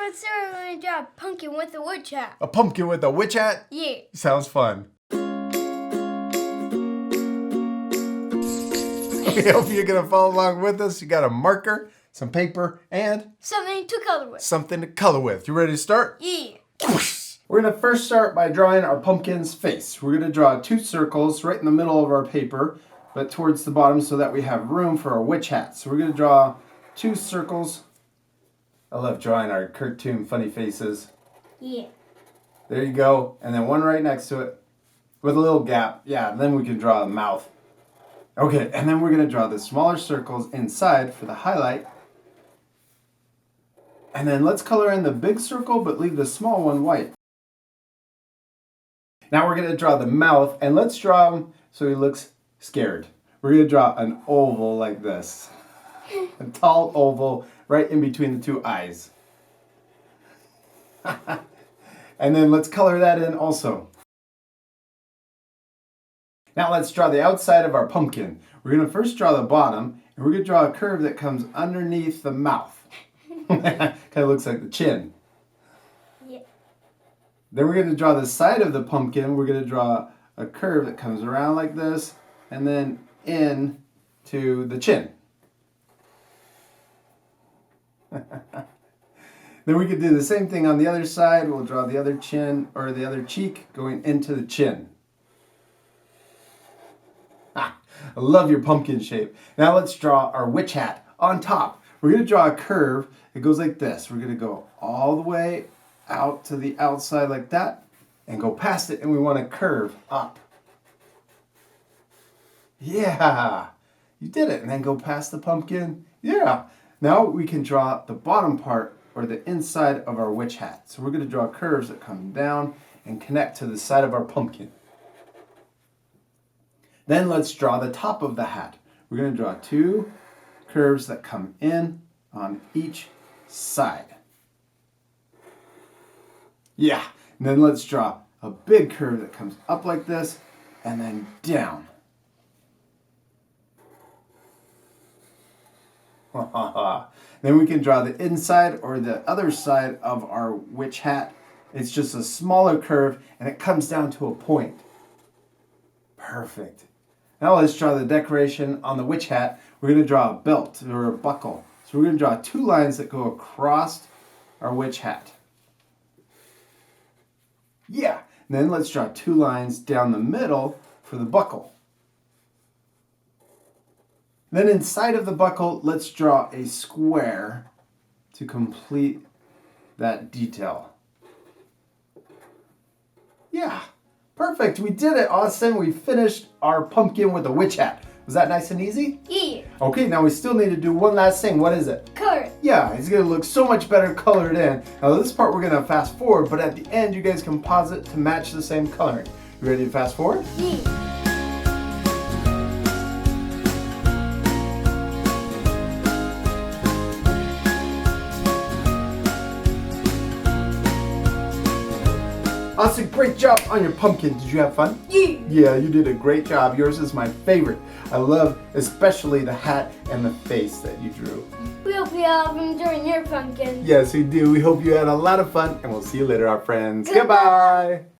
for Sarah, we're going to draw a pumpkin with a witch hat. A pumpkin with a witch hat? Yeah. Sounds fun. We hope you're going to follow along with us. You got a marker, some paper, and Something to color with. something to color with. You ready to start? Yeah. We're going to first start by drawing our pumpkin's face. We're going to draw 2 circles right in the middle of our paper, but towards the bottom so that we have room for our witch hat. So we're going to draw 2 circles. I love drawing our cartoon funny faces. Yeah. There you go. And then one right next to it with a little gap. Yeah, then we can draw a mouth. Okay, and then we're going to draw the smaller circles inside for the highlight. And then let's color in the big circle, but leave the small one white. Now we're going to draw the mouth, and let's draw him so he looks scared. We're going to draw an oval like this. A tall oval right in between the 2 eyes. And then let's color that in also. Now let's draw the outside of our pumpkin. We're going to first draw the bottom, and we're going to draw a curve that comes underneath the mouth. Kind of looks like the chin. Yeah. Then we're going to draw the side of the pumpkin. We're going to draw a curve that comes around like this, and then in to the chin. Then we could do the same thing on the other side. We'll draw the other chin or the other cheek going into the chin. I love your pumpkin shape. Now let's draw our witch hat on top. We're going to draw a curve. It goes like this. We're going to go all the way out to the outside like that and go past it, and we want to curve up. Yeah, you did it. And then go past the pumpkin. Yeah. Now we can draw the bottom part or the inside of our witch hat. So we're going to draw curves that come down and connect to the side of our pumpkin. Then let's draw the top of the hat. We're going to draw 2 curves that come in on each side. Yeah, and then let's draw a big curve that comes up like this and then down. Then we can draw the inside or the other side of our witch hat. It's just a smaller curve and it comes down to a point. Perfect. Now let's draw the decoration on the witch hat. We're going to draw a belt or a buckle. So we're going to draw 2 lines that go across our witch hat. Yeah. And then let's draw 2 lines down the middle for the buckle. Then inside of the buckle, let's draw a square to complete that detail. Yeah, perfect. We did it. Awesome. We finished our pumpkin with a witch hat. Was that nice and easy? Yeah. Okay, now we still need to do one last thing. What is it? Color. Yeah, it's going to look so much better colored in. Now this part we're going to fast forward, but at the end you guys can pause it to match the same coloring. You ready to fast forward? Yeah. Awesome, great job on your pumpkin. Did you have fun? Yeah. Yeah, you did a great job. Yours is my favorite. I love especially the hat and the face that you drew. We hope you all enjoyed your pumpkin. Yes, we do. We hope you had a lot of fun, and we'll see you later, our friends. Goodbye. Goodbye.